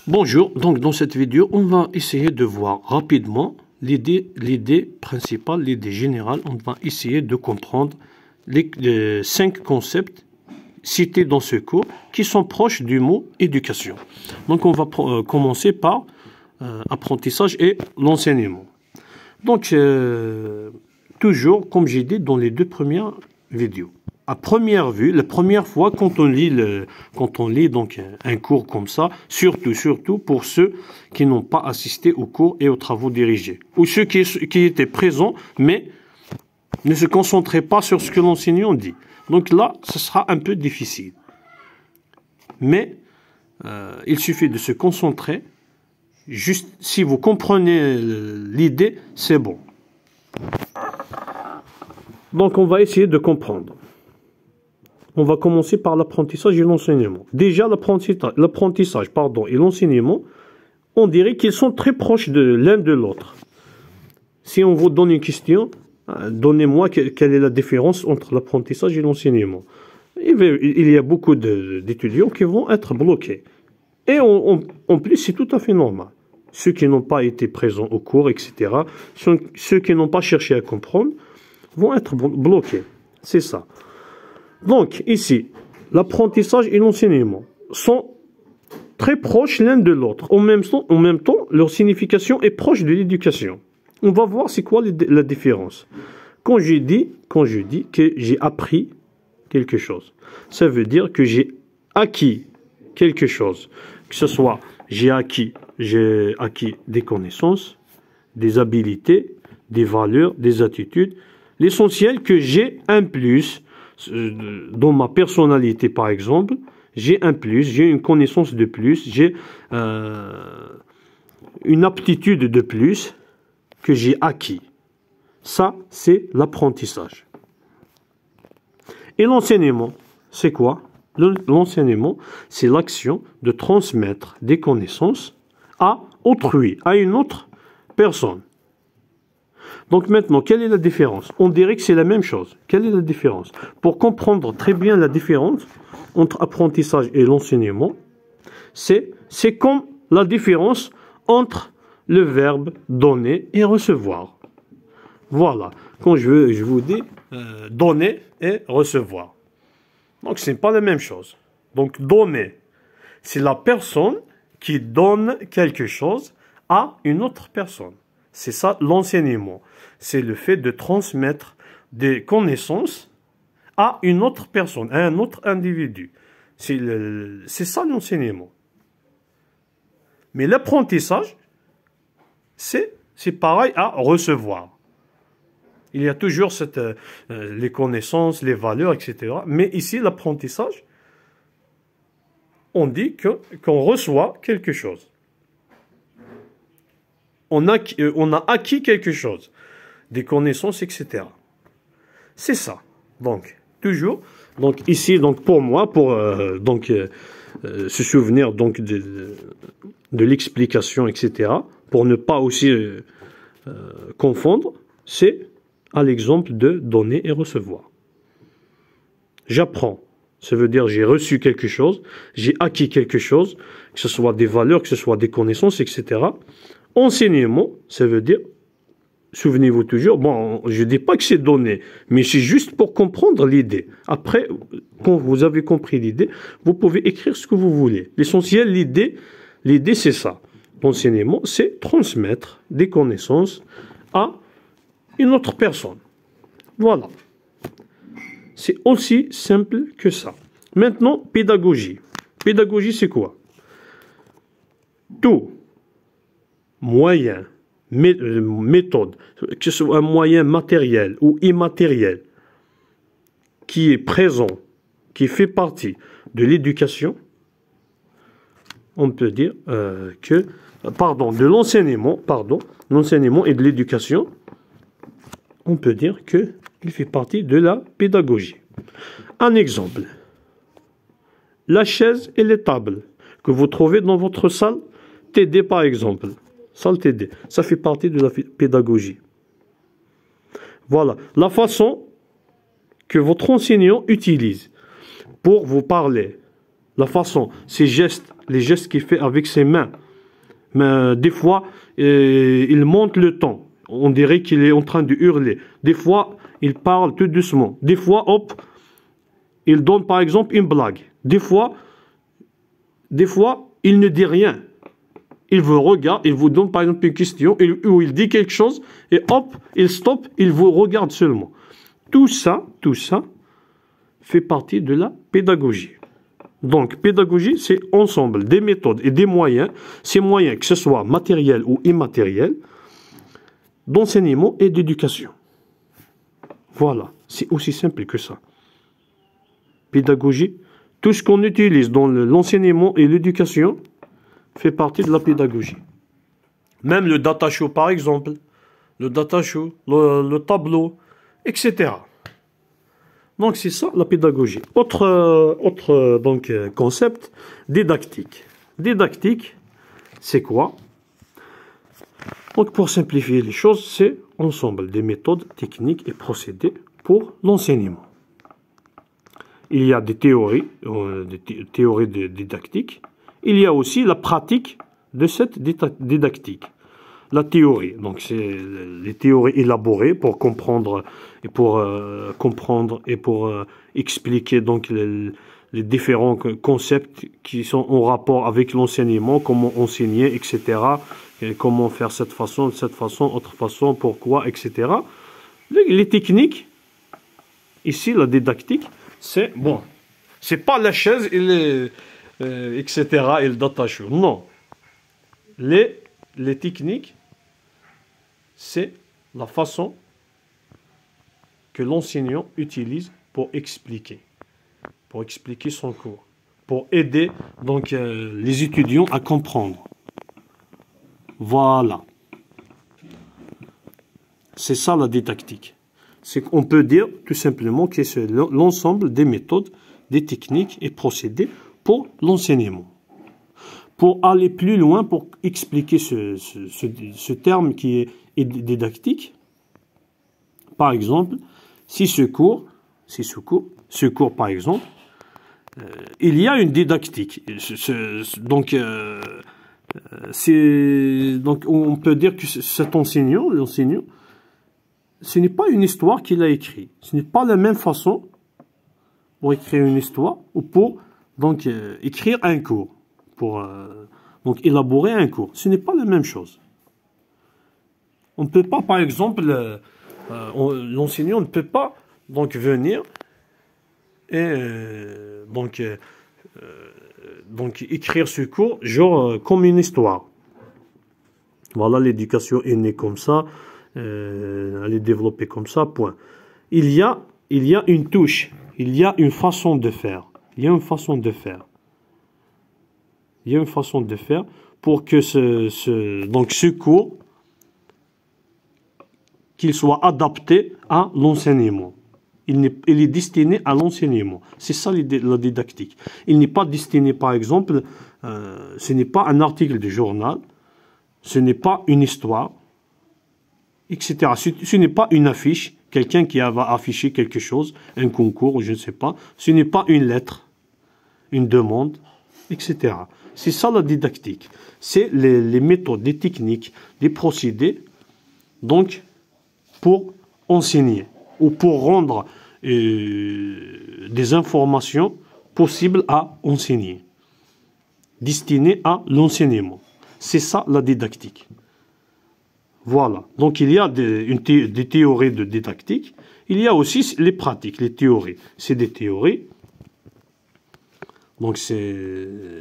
Bonjour, donc dans cette vidéo, on va essayer de voir rapidement l'idée principale, l'idée générale. On va essayer de comprendre les 5 concepts cités dans ce cours qui sont proches du mot éducation. Donc on va commencer par apprentissage et l'enseignement. Donc toujours, comme j'ai dit dans les 2 premières vidéos. À première vue, la première fois quand on lit donc un cours comme ça, surtout pour ceux qui n'ont pas assisté aux cours et aux travaux dirigés, ou ceux qui étaient présents mais ne se concentraient pas sur ce que l'enseignant dit. Donc là, ce sera un peu difficile. Mais il suffit de se concentrer. Juste si vous comprenez l'idée, c'est bon. Donc on va essayer de comprendre. On va commencer par l'apprentissage et l'enseignement. Déjà, l'apprentissage et l'enseignement, on dirait qu'ils sont très proches de l'un de l'autre. Si on vous donne une question, donnez-moi quelle est la différence entre l'apprentissage et l'enseignement. Il y a beaucoup d'étudiants qui vont être bloqués. Et en plus, c'est tout à fait normal. Ceux qui n'ont pas été présents au cours, etc., ceux qui n'ont pas cherché à comprendre, vont être bloqués. C'est ça. Donc, ici, l'apprentissage et l'enseignement sont très proches l'un de l'autre. En même temps, leur signification est proche de l'éducation. On va voir c'est quoi la différence. Quand je dis que j'ai appris quelque chose, ça veut dire que j'ai acquis quelque chose. Que ce soit j'ai acquis des connaissances, des habilités, des valeurs, des attitudes. L'essentiel que j'ai un plus dans ma personnalité, par exemple, j'ai un plus, j'ai une connaissance de plus, j'ai une aptitude de plus que j'ai acquis. Ça, c'est l'apprentissage. Et l'enseignement, c'est quoi? L'enseignement, c'est l'action de transmettre des connaissances à autrui, à une autre personne. Donc maintenant, quelle est la différence? On dirait que c'est la même chose. Quelle est la différence? Pour comprendre très bien la différence entre apprentissage et l'enseignement, c'est comme la différence entre le verbe donner et recevoir. Voilà. Quand je vous dis donner et recevoir. Donc ce n'est pas la même chose. Donc donner, c'est la personne qui donne quelque chose à une autre personne. C'est ça l'enseignement. C'est le fait de transmettre des connaissances à une autre personne, à un autre individu. C'est ça l'enseignement. Mais l'apprentissage, c'est pareil à recevoir. Il y a toujours les connaissances, les valeurs, etc. Mais ici, l'apprentissage, on dit qu'on reçoit quelque chose. On a acquis quelque chose, des connaissances, etc. C'est ça. Donc, toujours. Donc, ici, donc, pour moi, pour se souvenir donc, de l'explication, etc., pour ne pas aussi confondre, c'est à l'exemple de donner et recevoir. J'apprends. Ça veut dire j'ai reçu quelque chose, j'ai acquis quelque chose, que ce soit des valeurs, que ce soit des connaissances, etc. Enseignement, ça veut dire, souvenez-vous toujours, bon, je ne dis pas que c'est donné, mais c'est juste pour comprendre l'idée. Après, quand vous avez compris l'idée, vous pouvez écrire ce que vous voulez. L'essentiel, l'idée c'est ça. L'enseignement, c'est transmettre des connaissances à une autre personne. Voilà. C'est aussi simple que ça. Maintenant, pédagogie. Pédagogie, c'est quoi? Tout moyen, méthode, que ce soit un moyen matériel ou immatériel, qui est présent, qui fait partie de l'éducation, on peut dire de l'enseignement, l'enseignement et de l'éducation, on peut dire qu'il fait partie de la pédagogie. Un exemple, la chaise et les tables que vous trouvez dans votre salle TD par exemple, salle TD, ça fait partie de la pédagogie. Voilà, la façon que votre enseignant utilise pour vous parler, la façon, ses gestes, les gestes qu'il fait avec ses mains. Mais des fois, il monte le ton. On dirait qu'il est en train de hurler. Des fois, il parle tout doucement. Des fois, hop, il donne par exemple une blague. Des fois, il ne dit rien. Il vous regarde, il vous donne par exemple une question où il dit quelque chose et hop, il stoppe, il vous regarde seulement. Tout ça fait partie de la pédagogie. Donc, pédagogie, c'est ensemble des méthodes et des moyens, ces moyens, que ce soit matériels ou immatériels, d'enseignement et d'éducation. Voilà, c'est aussi simple que ça. Pédagogie, tout ce qu'on utilise dans l'enseignement et l'éducation fait partie de la pédagogie. Même le data show, par exemple, le data show, le tableau, etc. Donc, c'est ça la pédagogie. Autre donc, concept, didactique. Didactique, c'est quoi? Donc, pour simplifier les choses, c'est ensemble des méthodes, techniques et procédés pour l'enseignement. Il y a des théories didactiques. Il y a aussi la pratique de cette didactique. La théorie, donc c'est les théories élaborées pour comprendre et pour expliquer donc les différents concepts qui sont en rapport avec l'enseignement, comment enseigner, etc. Et comment faire cette façon, autre façon, pourquoi, etc. Les techniques, ici la didactique, c'est bon, c'est pas la chaise et etc. et le data show. Non. Les techniques, c'est la façon que l'enseignant utilise pour expliquer son cours, pour aider donc les étudiants à comprendre. Voilà. C'est ça la didactique. C'est qu'on peut dire tout simplement que c'est l'ensemble des méthodes, des techniques et procédés pour l'enseignement. Pour aller plus loin, pour expliquer ce terme qui est didactique, par exemple, si ce cours par exemple, il y a une didactique. Donc on peut dire que cet l'enseignant, ce n'est pas une histoire qu'il a écrite. Ce n'est pas la même façon pour écrire une histoire ou pour donc écrire un cours, pour donc élaborer un cours. Ce n'est pas la même chose. On ne peut pas, par exemple, l'enseignant ne peut pas donc venir et donc écrire ce cours genre comme une histoire. Voilà, l'éducation est née comme ça, elle est développée comme ça, point. Il y a une touche, il y a une façon de faire. Il y a une façon de faire. Il y a une façon de faire pour que ce cours qu'il soit adapté à l'enseignement. Il est destiné à l'enseignement. C'est ça la didactique. Il n'est pas destiné, par exemple, ce n'est pas un article de journal, ce n'est pas une histoire, etc. Ce n'est pas une affiche, quelqu'un qui va afficher quelque chose, un concours, je ne sais pas. Ce n'est pas une lettre, une demande, etc. C'est ça la didactique. C'est les méthodes, les techniques, les procédés, donc, pour enseigner ou pour rendre des informations possibles à enseigner, destinées à l'enseignement. C'est ça la didactique. Voilà. Donc il y a des théories de didactique. Il y a aussi les pratiques, les théories. C'est des théories. Donc c'est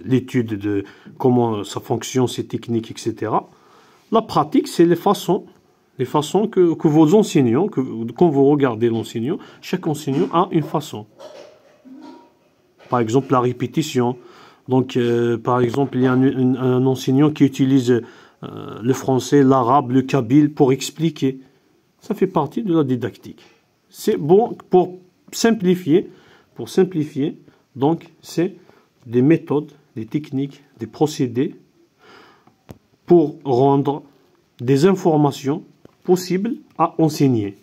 l'étude de comment ça fonctionne, ces techniques, etc. La pratique, c'est les façons que vos enseignants, quand vous regardez l'enseignant, chaque enseignant a une façon. Par exemple, la répétition. Donc, par exemple, il y a un enseignant qui utilise le français, l'arabe, le kabyle pour expliquer. Ça fait partie de la didactique. C'est bon pour simplifier. Donc, c'est des méthodes, des techniques, des procédés pour rendre des informations possibles à enseigner.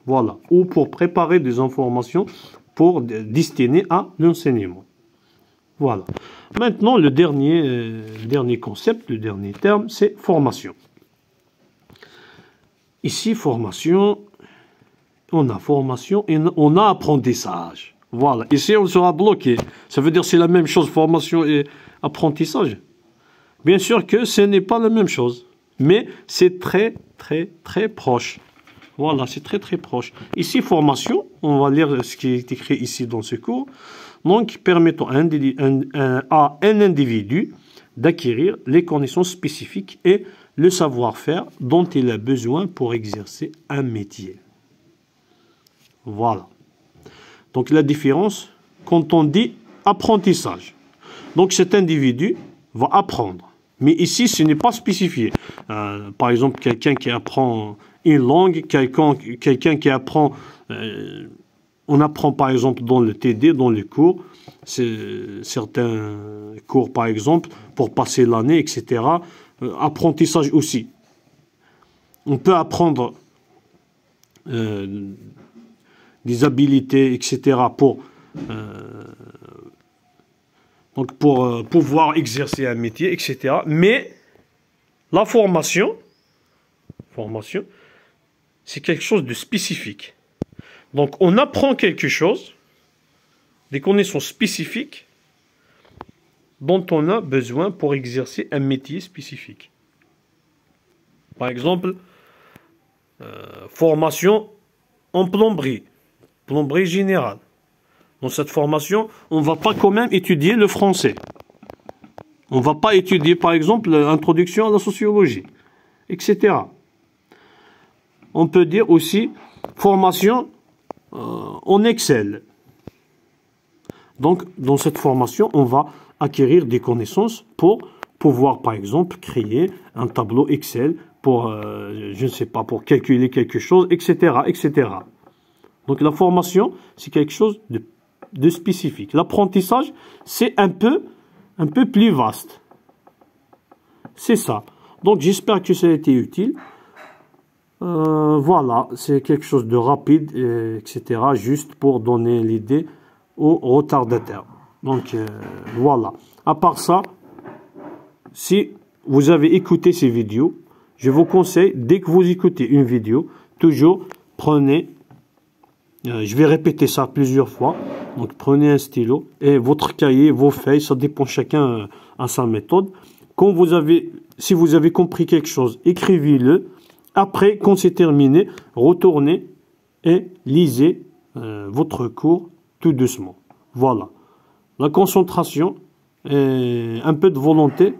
Voilà. Ou pour préparer des informations pour destiner à l'enseignement. Voilà. Maintenant, le dernier concept, le dernier terme, c'est formation. Ici, formation, on a formation et on a apprentissage. Voilà. Ici, on sera bloqué. Ça veut dire que c'est la même chose, formation et apprentissage. Bien sûr que ce n'est pas la même chose, mais c'est très, très, très proche. Voilà, c'est très, très proche. Ici, formation, on va lire ce qui est écrit ici dans ce cours. Donc, permettant à un individu d'acquérir les connaissances spécifiques et le savoir-faire dont il a besoin pour exercer un métier. Voilà. Donc, la différence, quand on dit apprentissage. Donc, cet individu va apprendre. Mais ici, ce n'est pas spécifié. Par exemple, quelqu'un qui apprend une langue, quelqu'un qui apprend... on apprend par exemple dans le TD, dans les cours, certains cours par exemple, pour passer l'année, etc. Apprentissage aussi. On peut apprendre des habilités, etc. pour pouvoir exercer un métier, etc. Mais la formation, c'est quelque chose de spécifique. Donc, on apprend quelque chose, des connaissances spécifiques dont on a besoin pour exercer un métier spécifique. Par exemple, formation en plomberie générale. Dans cette formation, on ne va pas quand même étudier le français. On ne va pas étudier, par exemple, l'introduction à la sociologie, etc. On peut dire aussi formation en Excel. Donc, dans cette formation, on va acquérir des connaissances pour pouvoir, par exemple, créer un tableau Excel pour, je ne sais pas, pour calculer quelque chose, etc., etc. Donc, la formation, c'est quelque chose de spécifique. L'apprentissage, c'est un peu plus vaste. C'est ça. Donc, j'espère que ça a été utile. Voilà, c'est quelque chose de rapide, etc. Juste pour donner l'idée aux retardataires. Donc, voilà. À part ça, si vous avez écouté ces vidéos, je vous conseille, dès que vous écoutez une vidéo, toujours prenez, je vais répéter ça plusieurs fois, donc prenez un stylo et votre cahier, vos feuilles, ça dépend chacun à sa méthode. Si vous avez compris quelque chose, écrivez-le. Après, quand c'est terminé, retournez et lisez votre cours tout doucement. Voilà. La concentration et un peu de volonté.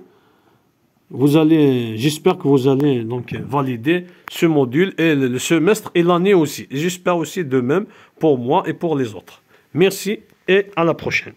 J'espère que vous allez donc valider ce module et le semestre et l'année aussi. J'espère aussi de même pour moi et pour les autres. Merci et à la prochaine.